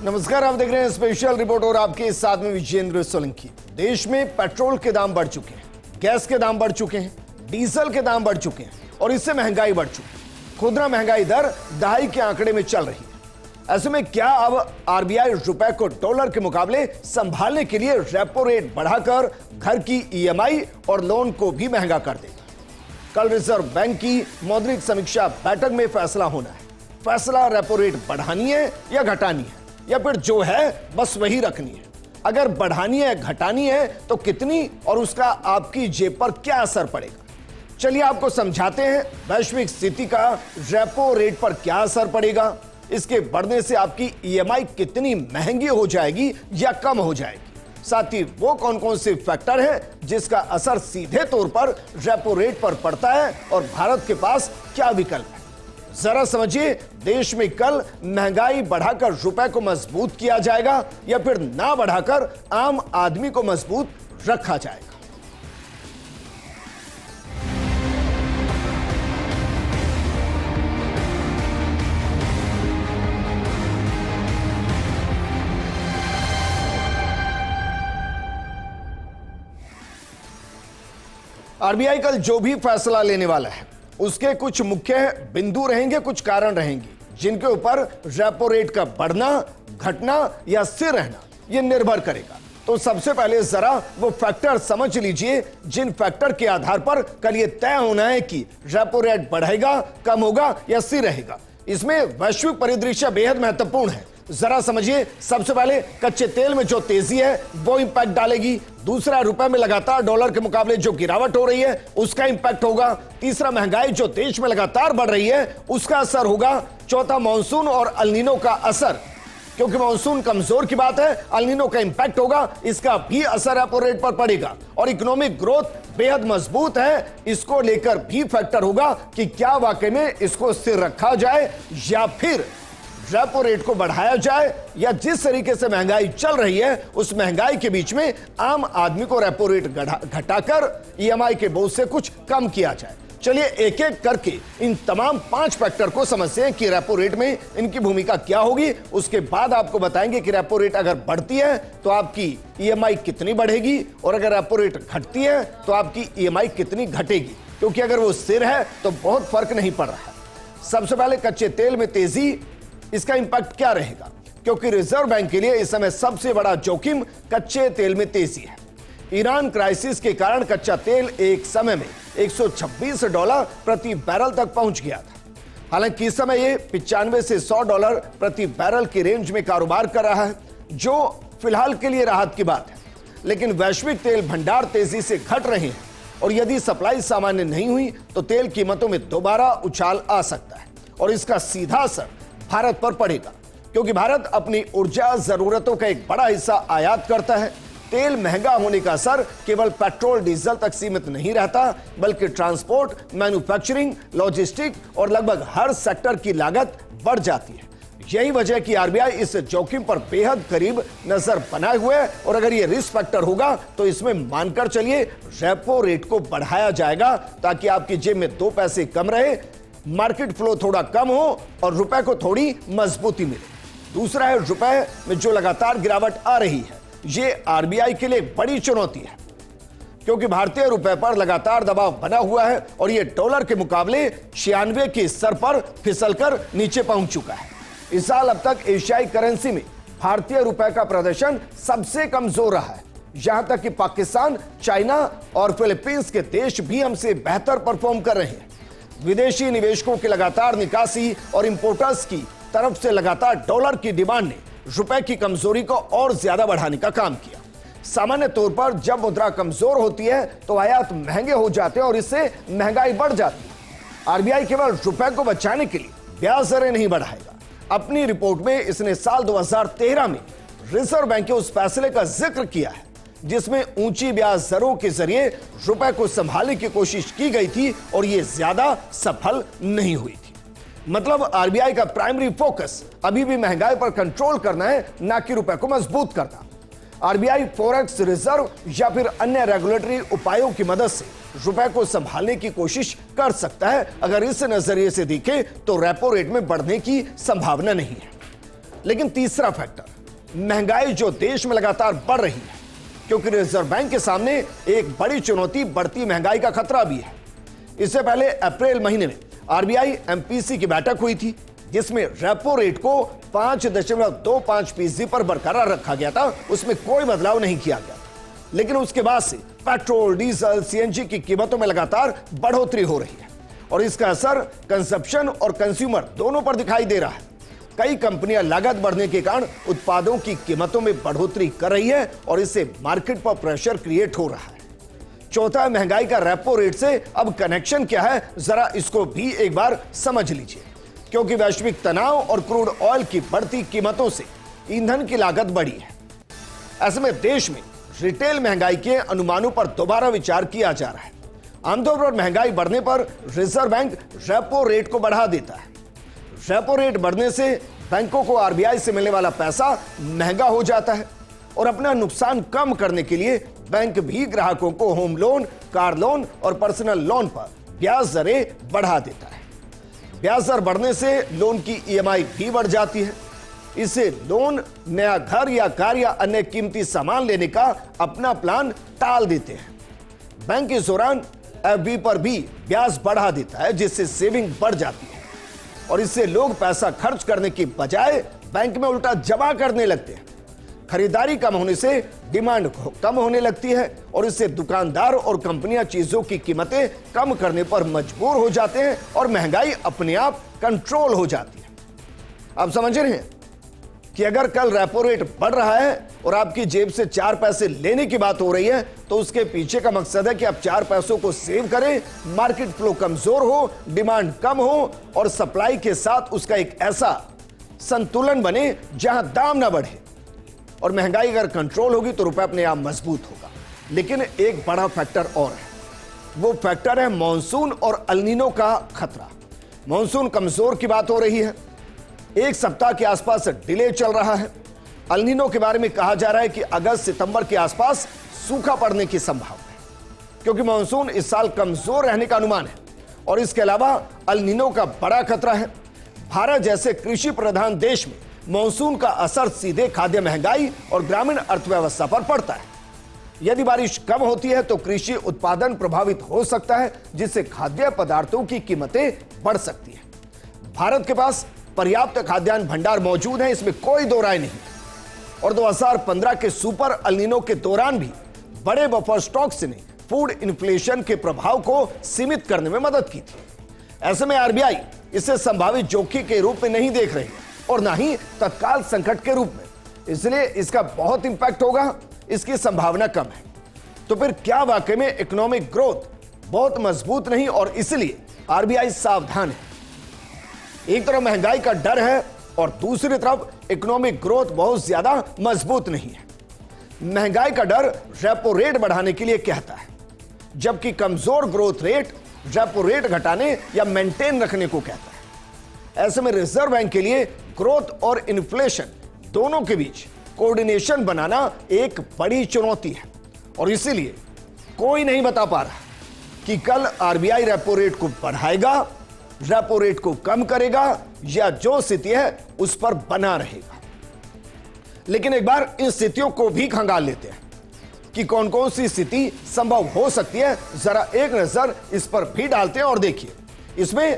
नमस्कार, आप देख रहे हैं स्पेशल रिपोर्ट और आपके साथ में विजेंद्र सोलंकी। देश में पेट्रोल के दाम बढ़ चुके हैं, गैस के दाम बढ़ चुके हैं, डीजल के दाम बढ़ चुके हैं और इससे महंगाई बढ़ चुकी है। खुदरा महंगाई दर दहाई के आंकड़े में चल रही है। ऐसे में क्या अब आरबीआई रुपए को डॉलर के मुकाबले संभालने के लिए रेपो रेट बढ़ाकर घर की ईएमआई और लोन को भी महंगा कर देगा? कल रिजर्व बैंक की मौद्रिक समीक्षा बैठक में फैसला होना है। फैसला रेपो रेट बढ़ानी है या घटानी है, या फिर जो है बस वही रखनी है। अगर बढ़ानी है घटानी है तो कितनी और उसका आपकी जेब पर क्या असर पड़ेगा? चलिए आपको समझाते हैं वैश्विक स्थिति का रेपो रेट पर क्या असर पड़ेगा, इसके बढ़ने से आपकी ईएमआई कितनी महंगी हो जाएगी या कम हो जाएगी, साथ ही वो कौन कौन से फैक्टर हैं जिसका असर सीधे तौर पर रेपो रेट पर पड़ता है और भारत के पास क्या विकल्प है। जरा समझिए, देश में कल महंगाई बढ़ाकर रुपए को मजबूत किया जाएगा या फिर ना बढ़ाकर आम आदमी को मजबूत रखा जाएगा। आरबीआई कल जो भी फैसला लेने वाला है उसके कुछ मुख्य बिंदु रहेंगे, कुछ कारण रहेंगे जिनके ऊपर रेपो रेट का बढ़ना, घटना या स्थिर रहना यह निर्भर करेगा। तो सबसे पहले जरा वो फैक्टर समझ लीजिए जिन फैक्टर के आधार पर कल ये तय होना है कि रेपो रेट बढ़ेगा, कम होगा या स्थिर रहेगा। इसमें वैश्विक परिदृश्य बेहद महत्वपूर्ण है। जरा समझिए, सबसे पहले कच्चे तेल में जो तेजी है वो इंपैक्ट डालेगी। दूसरा, रुपए में लगातार डॉलर के मुकाबले जो गिरावट हो रही है उसका इंपैक्ट होगा। तीसरा, महंगाई जो देश में लगातार बढ़ रही है उसका असर होगा। चौथा, मॉनसून और अल नीनो का असर, क्योंकि मॉनसून कमजोर की बात है, अल नीनो का इंपैक्ट होगा, इसका भी असर रेपो रेट पर पड़ेगा। और इकोनॉमिक ग्रोथ बेहद मजबूत है, इसको लेकर भी फैक्टर होगा कि क्या वाकई में इसको स्थिर रखा जाए या फिर रेपो रेट को बढ़ाया जाए, या जिस तरीके से महंगाई चल रही है उस महंगाई के बीच में आम आदमी को रेपो रेट घटाकर ईएमआई के बोझ से कुछ कम किया जाए। चलिए एक एक करके इन तमाम 5 फैक्टर को समझते हैं कि रेपो रेट में इनकी भूमिका क्या होगी। उसके बाद आपको बताएंगे कि रेपो रेट अगर बढ़ती है तो आपकी ईएमआई कितनी बढ़ेगी और अगर रेपो रेट घटती है तो आपकी ईएमआई कितनी घटेगी, क्योंकि अगर वो स्थिर है तो बहुत फर्क नहीं पड़ रहा है। सबसे पहले कच्चे तेल में तेजी, इसका इंपैक्ट क्या रहेगा, क्योंकि रिजर्व बैंक के लिए इस समय सबसे बड़ा जोखिम कच्चे तेल में तेजी है। ईरान क्राइसिस के कारण कच्चा तेल एक समय में $126 प्रति बैरल तक पहुंच गया था। हालांकि इस समय यह $95 से $100 प्रति बैरल की रेंज में कारोबार कर रहा है, जो फिलहाल के लिए राहत की बात है। लेकिन वैश्विक तेल भंडार तेजी से घट रहे हैं और यदि सप्लाई सामान्य नहीं हुई तो तेल कीमतों में दोबारा उछाल आ सकता है और इसका सीधा असर भारत पर पड़ेगा, क्योंकि भारत अपनी ऊर्जा जरूरतों का एक बड़ा हिस्सा आयात करता है। तेल महंगा होने का असर केवल पेट्रोल डीजल तक सीमित नहीं रहता, बल्कि ट्रांसपोर्ट, मैन्युफैक्चरिंग, लॉजिस्टिक और लगभग हर सेक्टर की लागत बढ़ जाती है। यही वजह कि आरबीआई इस जोखिम पर बेहद करीब नजर बनाए हुए है और अगर ये रिस्क फैक्टर होगा तो इसमें मानकर चलिए रेपो रेट को बढ़ाया जाएगा ताकि आपकी जेब में 2 पैसे कम रहे, मार्केट फ्लो थोड़ा कम हो और रुपए को थोड़ी मजबूती मिले। दूसरा है, रुपए में जो लगातार गिरावट आ रही है ये आरबीआई के लिए बड़ी चुनौती है, क्योंकि भारतीय रुपए पर लगातार दबाव बना हुआ है और ये डॉलर के मुकाबले 96 के स्तर पर फिसलकर नीचे पहुंच चुका है। इस साल अब तक एशियाई करेंसी में भारतीय रुपए का प्रदर्शन सबसे कमजोर रहा है। यहां तक कि पाकिस्तान, चाइना और फिलीपींस के देश भी हमसे बेहतर परफॉर्म कर रहे हैं। विदेशी निवेशकों की लगातार निकासी और इंपोर्टर्स की तरफ से लगातार डॉलर की डिमांड ने रुपए की कमजोरी को और ज्यादा बढ़ाने का काम किया। सामान्य तौर पर जब मुद्रा कमजोर होती है तो आयात महंगे हो जाते हैं और इससे महंगाई बढ़ जाती है। आरबीआई केवल रुपए को बचाने के लिए ब्याज दरें नहीं बढ़ाएगा। अपनी रिपोर्ट में इसने साल 2013 में रिजर्व बैंक के उस फैसले का जिक्र किया है जिसमें ऊंची ब्याज दरों के जरिए रुपए को संभालने की कोशिश की गई थी और यह ज्यादा सफल नहीं हुई थी। मतलब आरबीआई का प्राइमरी फोकस अभी भी महंगाई पर कंट्रोल करना है, ना कि रुपए को मजबूत करना। आरबीआई फॉरेक्स रिजर्व या फिर अन्य रेगुलेटरी उपायों की मदद से रुपए को संभालने की कोशिश कर सकता है। अगर इस नजरिए से देखें तो रेपो रेट में बढ़ने की संभावना नहीं है। लेकिन तीसरा फैक्टर महंगाई जो देश में लगातार बढ़ रही है, क्योंकि रिजर्व बैंक के सामने एक बड़ी चुनौती बढ़ती महंगाई का खतरा भी है। इससे पहले अप्रैल महीने में आरबीआई एमपीसी की बैठक हुई थी, जिसमें रेपो रेट को 5.25% पर बरकरार रखा गया था। उसमें कोई बदलाव नहीं किया गया, लेकिन उसके बाद से पेट्रोल, डीजल, सीएनजी की कीमतों में लगातार बढ़ोतरी हो रही है और इसका असर कंजप्शन और कंज्यूमर दोनों पर दिखाई दे रहा है। कई कंपनियां लागत बढ़ने के कारण उत्पादों की कीमतों में बढ़ोतरी कर रही है और इससे मार्केट पर प्रेशर क्रिएट हो रहा है। चौथा, महंगाई का रेपो रेट से अब कनेक्शन क्या है, जरा इसको भी एक बार समझ लीजिए। क्योंकि वैश्विक तनाव और क्रूड ऑयल की बढ़ती कीमतों से ईंधन की लागत बढ़ी है। ऐसे में देश में रिटेल महंगाई के अनुमानों पर दोबारा विचार किया जा रहा है। आमतौर पर महंगाई बढ़ने पर रिजर्व बैंक रेपो रेट को बढ़ा देता है। रेपो रेट बढ़ने से बैंकों को आरबीआई से मिलने वाला पैसा महंगा हो जाता है और अपना नुकसान कम करने के लिए बैंक भी ग्राहकों को होम लोन, कार लोन और पर्सनल लोन पर ब्याज दरें बढ़ा देता है। ब्याज दर बढ़ने से लोन की ईएमआई भी बढ़ जाती है। इससे लोन, नया घर या कार या अन्य कीमती सामान लेने का अपना प्लान टाल देते हैं। बैंक इस दौरान एफडी पर भी ब्याज बढ़ा देता है, जिससे सेविंग बढ़ जाती है और इससे लोग पैसा खर्च करने की बजाय बैंक में उल्टा जमा करने लगते हैं। खरीदारी कम होने से डिमांड कम होने लगती है और इससे दुकानदार और कंपनियां चीजों की कीमतें कम करने पर मजबूर हो जाते हैं और महंगाई अपने आप कंट्रोल हो जाती है। आप समझ रहे हैं कि अगर कल रेपो रेट बढ़ रहा है और आपकी जेब से 4 पैसे लेने की बात हो रही है, तो उसके पीछे का मकसद है कि आप 4 पैसों को सेव करें, मार्केट फ्लो कमजोर हो, डिमांड कम हो और सप्लाई के साथ उसका एक ऐसा संतुलन बने जहां दाम ना बढ़े और महंगाई अगर कंट्रोल होगी तो रुपए अपने आप मजबूत होगा। लेकिन एक बड़ा फैक्टर और है, वो फैक्टर है मॉनसून और एल नीनो का खतरा। मॉनसून कमजोर की बात हो रही है, 1 सप्ताह के आसपास डिले चल रहा है। एल नीनो के बारे में कहा जा रहा है कि अगस्त सितंबर के आसपास सूखा पड़ने की संभावना है, क्योंकि मॉनसून इस साल कमजोर रहने का अनुमान है और इसके अलावा एल नीनो का बड़ा खतरा है। भारत जैसे कृषि प्रधान देश में मॉनसून का असर सीधे खाद्य महंगाई और ग्रामीण अर्थव्यवस्था पर पड़ता है। यदि बारिश कम होती है तो कृषि उत्पादन प्रभावित हो सकता है, जिससे खाद्य पदार्थों की कीमतें बढ़ सकती है। भारत के पास पर्याप्त खाद्यान्न भंडार मौजूद है, इसमें कोई दो राय नहीं और 2015 के सुपर एल नीनो के दौरान भी बड़े बफर स्टॉक्स ने फूड इन्फ्लेशन के प्रभाव को सीमित करने में मदद की थी। ऐसे में आरबीआई इसे संभावित जोखिम के रूप में नहीं देख रही और ना ही तत्काल संकट के रूप में, इसलिए इसका बहुत इंपैक्ट होगा, इसकी संभावना कम है। तो फिर क्या वाकई में इकोनॉमिक ग्रोथ बहुत मजबूत नहीं और इसलिए आरबीआई सावधान है? एक तरफ महंगाई का डर है और दूसरी तरफ इकोनॉमिक ग्रोथ बहुत ज्यादा मजबूत नहीं है। महंगाई का डर रेपो रेट बढ़ाने के लिए कहता है, जबकि कमजोर ग्रोथ रेट रेपो रेट घटाने या मेंटेन रखने को कहता है। ऐसे में रिजर्व बैंक के लिए ग्रोथ और इन्फ्लेशन दोनों के बीच कोऑर्डिनेशन बनाना एक बड़ी चुनौती है और इसीलिए कोई नहीं बता पा रहा कि कल आरबीआई रेपो रेट को बढ़ाएगा, रेपो रेट को कम करेगा या जो स्थिति है उस पर बना रहेगा। लेकिन एक बार इन स्थितियों को भी खंगाल लेते हैं कि कौन कौन सी स्थिति संभव हो सकती है। जरा एक नजर इस पर भी डालते हैं और देखिए, इसमें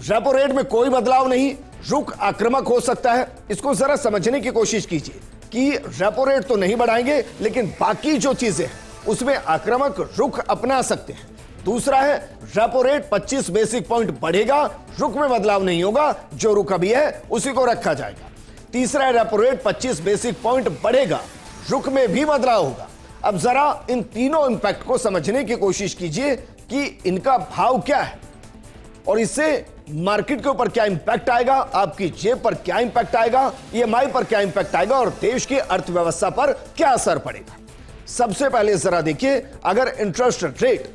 रेपो रेट में कोई बदलाव नहीं, रुख आक्रामक हो सकता है। इसको जरा समझने की कोशिश कीजिए कि रेपो रेट तो नहीं बढ़ाएंगे, लेकिन बाकी जो चीजें हैं उसमें आक्रामक रुख अपना सकते हैं। दूसरा है रेपो रेट 25 बेसिक पॉइंट बढ़ेगा, रुख में बदलाव नहीं होगा, जो रुख अभी है उसी को रखा जाएगा। तीसरा है रेपो रेट 25 बेसिक पॉइंट बढ़ेगा, रुख में भी बदलाव होगा। अब जरा इन तीनों इंपैक्ट को समझने की कोशिश कीजिए कि इनका भाव क्या है और इससे मार्केट के ऊपर क्या इंपैक्ट आएगा, आपकी जेब पर क्या इंपैक्ट आएगा, ईएमआई पर क्या इंपैक्ट आएगा और देश की अर्थव्यवस्था पर क्या असर पड़ेगा। सबसे पहले जरा देखिए, अगर इंटरेस्ट रेट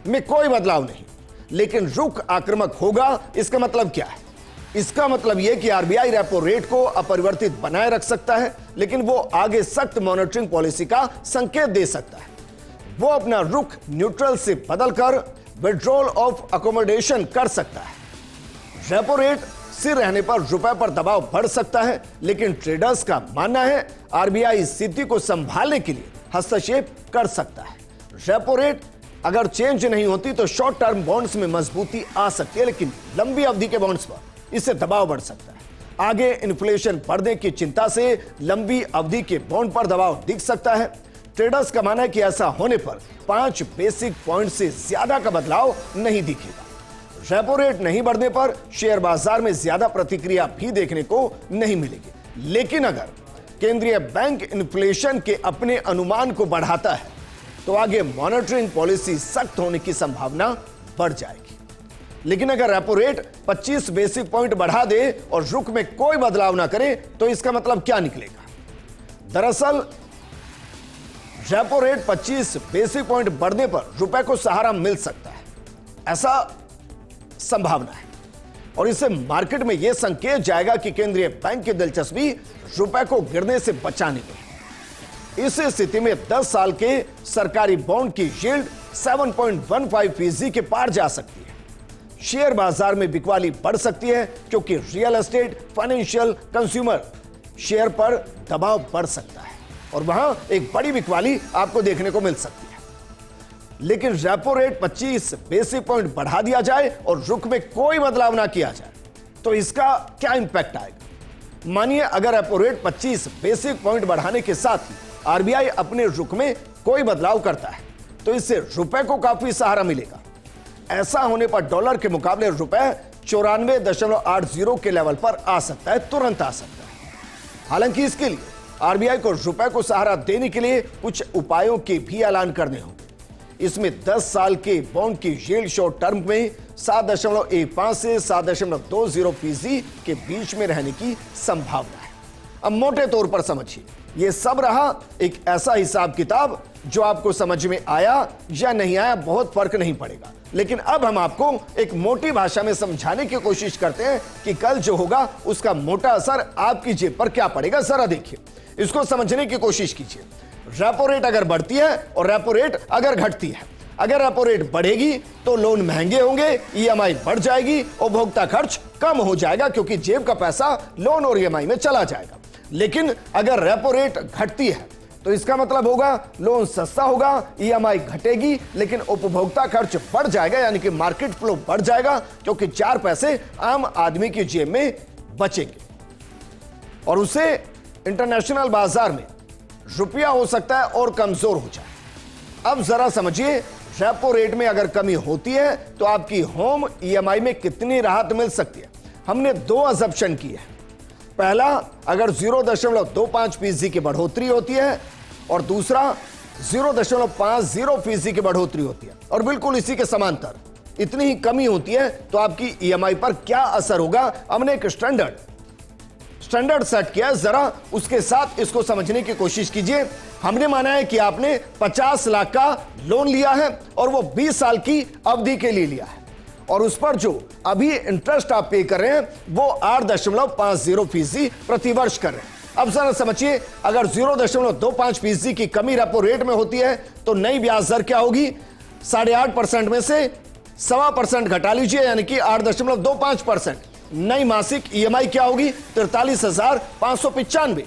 में कोई बदलाव नहीं लेकिन रुख आक्रामक होगा, इसका मतलब क्या है? इसका मतलब यह कि आरबीआई रेपो रेट को अपरिवर्तित बनाए रख सकता है, लेकिन वो आगे सख्त मॉनिटरिंग पॉलिसी का संकेत दे सकता है। वो अपना रुख न्यूट्रल से बदलकर विड्रॉल ऑफ अकोमोडेशन कर सकता है। रेपो रेट स्थिर रहने पर रुपए पर दबाव बढ़ सकता है, लेकिन ट्रेडर्स का मानना है आरबीआई इस स्थिति को संभालने के लिए हस्तक्षेप कर सकता है। रेपो रेट अगर चेंज नहीं होती तो शॉर्ट टर्म बॉन्ड्स में मजबूती आ सकती है, लेकिन लंबी अवधि के बॉन्ड्स पर इससे दबाव बढ़ सकता है। आगे इन्फ्लेशन बढ़ने की चिंता से लंबी अवधि के बॉन्ड पर दबाव दिख सकता है। ट्रेडर्स का मानना है कि ऐसा होने पर 5 बेसिक पॉइंट से ज्यादा का बदलाव नहीं दिखेगा। रेपो रेट नहीं बढ़ने पर शेयर बाजार में ज्यादा प्रतिक्रिया भी देखने को नहीं मिलेगी, लेकिन अगर केंद्रीय बैंक इन्फ्लेशन के अपने अनुमान को बढ़ाता है तो आगे मॉनेटरिंग पॉलिसी सख्त होने की संभावना बढ़ जाएगी। लेकिन अगर रेपो रेट 25 बेसिक पॉइंट बढ़ा दे और रुख में कोई बदलाव ना करे तो इसका मतलब क्या निकलेगा? दरअसल रेपो रेट 25 बेसिक पॉइंट बढ़ने पर रुपए को सहारा मिल सकता है, ऐसा संभावना है, और इससे मार्केट में यह संकेत जाएगा कि केंद्रीय बैंक की दिलचस्पी रुपए को गिरने से बचाने में है। इस स्थिति में 10 साल के सरकारी बॉन्ड की यील्ड 7.15% के पार जा सकती है। शेयर बाजार में बिकवाली बढ़ सकती है क्योंकि real estate, financial, consumer share पर दबाव बढ़ सकता है और वहां एक बड़ी बिकवाली आपको देखने को मिल सकती है। लेकिन रेपो रेट 25 बेसिक पॉइंट बढ़ा दिया जाए और रुख में कोई बदलाव ना किया जाए तो इसका क्या इंपैक्ट आएगा? मानिए अगर रेपो रेट 25 बेसिक पॉइंट बढ़ाने के साथ ही आरबीआई अपने रुख में कोई बदलाव करता है तो इससे रुपए को काफी सहारा मिलेगा। ऐसा होने पर डॉलर के मुकाबले रुपए 94.80 के लेवल पर आ सकता है, तुरंत आ सकता है। हालांकि इसके लिए आरबीआई को रुपए को सहारा देने के लिए कुछ उपायों के भी ऐलान करने होंगे। इसमें 10 साल के बॉन्ड की यील्ड शॉर्ट टर्म में 7.15 से 7.20% के बीच में रहने की संभावना है। अब मोटे तौर पर समझिए, यह सब रहा एक ऐसा हिसाब किताब जो आपको समझ में आया या नहीं आया बहुत फर्क नहीं पड़ेगा, लेकिन अब हम आपको एक मोटी भाषा में समझाने की कोशिश करते हैं कि कल जो होगा उसका मोटा असर आपकी जेब पर क्या पड़ेगा। जरा देखिए, इसको समझने की कोशिश कीजिए। रेपो रेट अगर बढ़ती है और रेपो रेट अगर घटती है, अगर रेपो रेट बढ़ेगी तो लोन महंगे होंगे, ईएमआई बढ़ जाएगी, उपभोक्ता खर्च कम हो जाएगा क्योंकि जेब का पैसा लोन और ईएमआई में चला जाएगा। लेकिन अगर रेपो रेट घटती है तो इसका मतलब होगा लोन सस्ता होगा, ईएमआई घटेगी, लेकिन उपभोक्ता खर्च बढ़ जाएगा, यानी कि मार्केट फ्लो बढ़ जाएगा क्योंकि 4 पैसे आम आदमी की जेब में बचेंगे और उसे इंटरनेशनल बाजार में रुपया हो सकता है और कमजोर हो जाए। अब जरा समझिए, रेपो रेट में अगर कमी होती है तो आपकी होम ईएमआई में कितनी राहत मिल सकती है। हमने 2 अजम्पशन की है। पहला, अगर 0.25% की बढ़ोतरी होती है और दूसरा 0.50% की बढ़ोतरी होती है और बिल्कुल इसी के समांतर इतनी ही कमी होती है तो आपकी ईएमआई पर क्या असर होगा। हमने एक स्टैंडर्ड सेट किया है, जरा उसके साथ इसको समझने की कोशिश कीजिए। हमने माना है कि आपने 50 लाख का लोन लिया है और वो 20 साल की अवधि के लिए लिया है और उस पर जो अभी इंटरेस्ट आप पे कर रहे हैं वो 8.50% प्रति वर्ष कर रहे हैं। अब जरा समझिए, अगर 0.25% की कमी रेपो रेट में होती है तो नई ब्याज दर क्या होगी? 8.5% में से 1.25% घटा लीजिए, यानी कि 8.25%। नई मासिक ईएमआई क्या होगी? 43,595,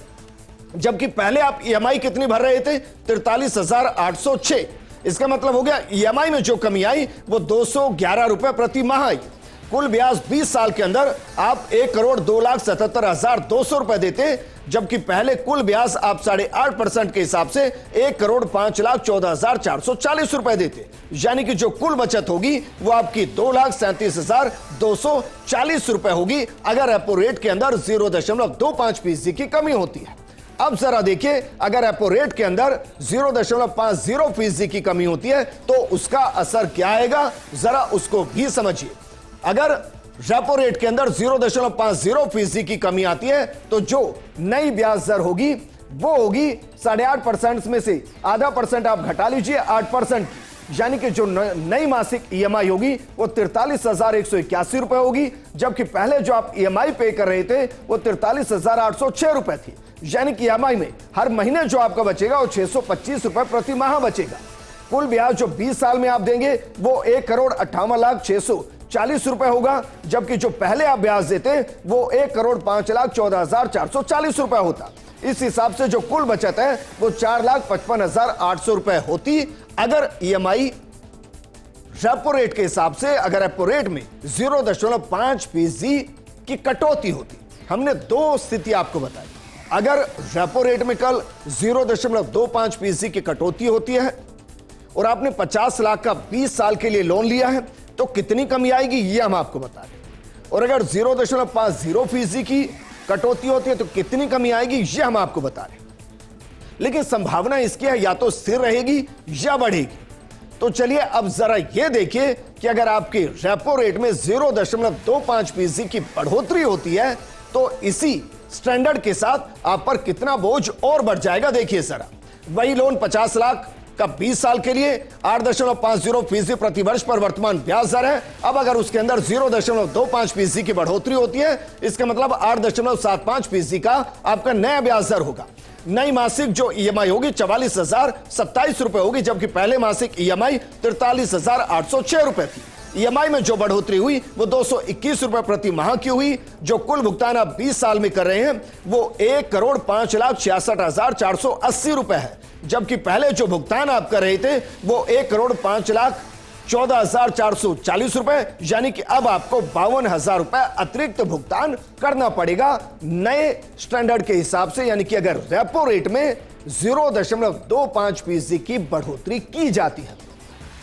जबकि पहले आप ईएमआई कितनी भर रहे थे? 43,806। इसका मतलब हो गया ईएमआई में जो कमी आई वो 211 रुपए प्रति माह आई। कुल ब्याज 20 साल के अंदर आप 1,02,77,200 रुपए देते, जबकि पहले कुल ब्याज आप 8.5% के हिसाब से 1,05,14,440 रुपए देते, यानी कि जो कुल बचत होगी वो आपकी 2,37,240 रुपए होगी अगर रेपो रेट के अंदर 0.25% की कमी होती है। अब जरा देखिए, अगर रेपो रेट के अंदर 0.50% की कमी होती है तो उसका असर क्या आएगा, जरा उसको भी समझिए। अगर रेपो रेट के अंदर 0.50% की कमी आती है तो जो नई ब्याज दर होगी वो होगी 8.5% में से आधा % आप घटा लीजिए 8%, यानी कि जो नई मासिक ईएमआई होगी वो 43,181 रुपए होगी, जबकि पहले जो आप ईएमआई पे कर रहे थे वो 43,806 रुपए थी, यानी कि ईएमआई में हर महीने जो आपका बचेगा वो 625 रुपए प्रति माह बचेगा। कुल ब्याज जो 20 साल में आप देंगे वो 1,58,06,000 40 रुपए होगा, जबकि जो पहले आप ब्याज देते वो 1,05,14,440 रुपए होता। इस हिसाब से जो कुल बचत है वो 4,55,800 रुपए होती अगर ईएमआई रेपो रेट के हिसाब से, अगर रेपो रेट में 0.5% की कटौती होती। हमने दो स्थिति आपको बताई। अगर रेपो रेट में कल 0.25% की कटौती होती है और आपने 50 लाख का 20 साल के लिए लोन लिया है तो कितनी कमी आएगी ये हम आपको बता रहे हैं। और अगर 0.50% की कटौती होती है तो कितनी कमी आएगी ये हम आपको बता रहे हैं। लेकिन संभावना इसकी है या तो स्थिर रहेगी या बढ़ेगी। तो चलिए अब जरा यह देखिए कि अगर आपके रेपो रेट में 0.25% की बढ़ोतरी होती है तो इसी स्टैंडर्ड के साथ आप पर कितना बोझ और बढ़ जाएगा। देखिए जरा, वही लोन 50 लाख का 20 साल के लिए 8.50% प्रति वर्ष पर वर्तमान ब्याज दर है। अब अगर उसके अंदर 0.25% की बढ़ोतरी होती है, इसका मतलब 8.75% का आपका नया ब्याज दर होगा। नई मासिक जो ईएमआई होगी 44,027 रुपए होगी, जबकि पहले मासिक ईएमआई 43,806 रुपए थी। ईएमआई में जो बढ़ोतरी हुई वो 221 रुपए प्रति माह की हुई। जो कुल भुगतान आप 20 साल में कर रहे हैं वो 1,05,66,480 रुपए है, जबकि पहले जो भुगतान आप कर रहे थे वो 1,05,14,440 रुपए, यानी कि अब आपको 52,000 रुपए अतिरिक्त भुगतान करना पड़ेगा नए स्टैंडर्ड के हिसाब से। यानी कि अगर रेपो रेट में 0.25% की बढ़ोतरी की जाती है।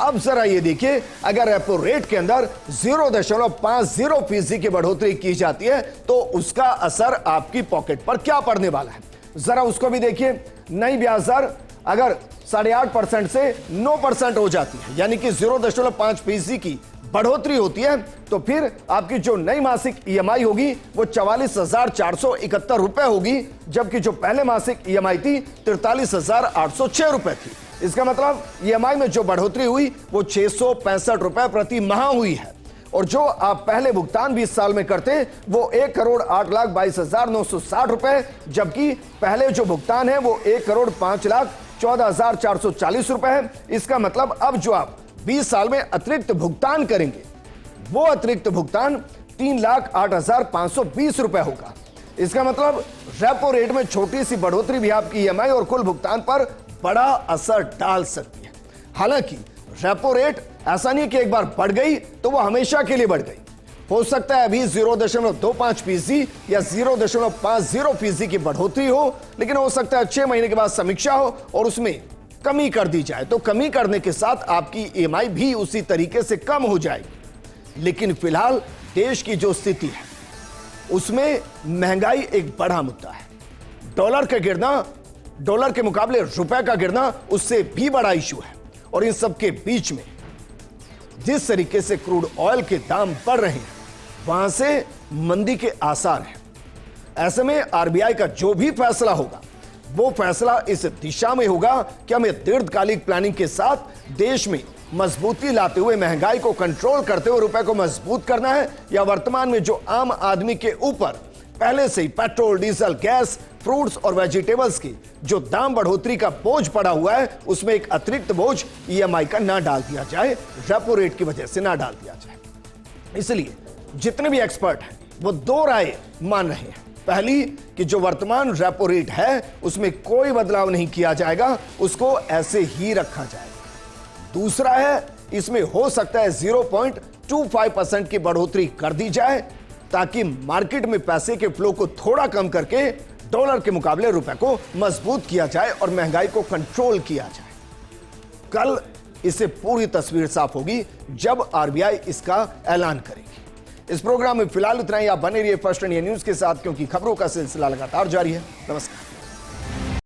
अब जरा ये देखिए, अगर रेपो रेट के अंदर 0.50% की बढ़ोतरी की जाती है तो उसका असर आपकी पॉकेट पर क्या पड़ने वाला है, जरा उसको भी देखिए। नई ब्याज दर अगर 8.5% से 9% हो जाती है, यानी कि 0.5% की बढ़ोतरी होती है, तो फिर आपकी जो नई मासिक ईएमआई होगी वो 44,471 रुपए होगी, जबकि जो पहले मासिक ईएमआई थी 43,806 रुपए थी। इसका मतलब ईएमआई में जो बढ़ोतरी हुई वो 665 रुपए प्रति माह हुई है। और जो आप पहले भुगतान 20 साल में करते वो 1,08,22,960 रुपए, जबकि पहले जो भुगतान है वो 1,05,14,440 रुपए है। इसका मतलब अब जो आप 20 साल में अतिरिक्त भुगतान करेंगे वो अतिरिक्त भुगतान 3,08,520 रुपए होगा। इसका मतलब रेपो रेट में छोटी सी बढ़ोतरी भी आपकी ईएमआई और कुल भुगतान पर बड़ा असर डाल सकती है। हालांकि रेपो रेट ऐसा नहीं कि एक बार बढ़ गई तो वो हमेशा के लिए बढ़ गई। हो सकता है अभी 0.25% या 0.50% की बढ़ोतरी हो, लेकिन हो सकता है 6 महीने के बाद समीक्षा हो और उसमें कमी कर दी जाए, तो कमी करने के साथ आपकी ईएमआई भी उसी तरीके से कम हो जाएगी। लेकिन फिलहाल देश की जो स्थिति है उसमें महंगाई एक बड़ा मुद्दा है। डॉलर का गिरना, डॉलर के मुकाबले रुपए का गिरना उससे भी बड़ा इशू है। और इन सब के बीच में जिस तरीके से क्रूड ऑयल के दाम बढ़ रहे हैं वहां से मंदी के आसार हैं। ऐसे में आरबीआई का जो भी फैसला होगा वो फैसला इस दिशा में होगा कि हमें दीर्घकालिक प्लानिंग के साथ देश में मजबूती लाते हुए महंगाई को कंट्रोल करते हुए रुपए को मजबूत करना है, या वर्तमान में जो आम आदमी के ऊपर पहले से ही पेट्रोल, डीजल, गैस, फ्रूट्स और वेजिटेबल्स की जो दाम बढ़ोतरी का बोझ पड़ा हुआ है उसमें एक अतिरिक्त बोझ ईएमआई का ना डाल दिया जाए, रेपो रेट की वजह से ना डाल दिया जाए। इसलिए जितने भी एक्सपर्ट हैं वो दो राय मान रहे हैं। पहली कि जो वर्तमान रेपो रेट है उसमें कोई बदलाव नहीं किया जाएगा, उसको ऐसे ही रखा जाएगा। दूसरा है इसमें हो सकता है 0.25% की बढ़ोतरी कर दी जाए ताकि मार्केट में पैसे के फ्लो को थोड़ा कम करके डॉलर के मुकाबले रुपए को मजबूत किया जाए और महंगाई को कंट्रोल किया जाए। कल इससे पूरी तस्वीर साफ होगी जब आरबीआई इसका ऐलान करेगी। इस प्रोग्राम में फिलहाल इतना ही। आप बने रहिए फर्स्ट इंडिया न्यूज के साथ, क्योंकि खबरों का सिलसिला लगातार जारी है। नमस्कार।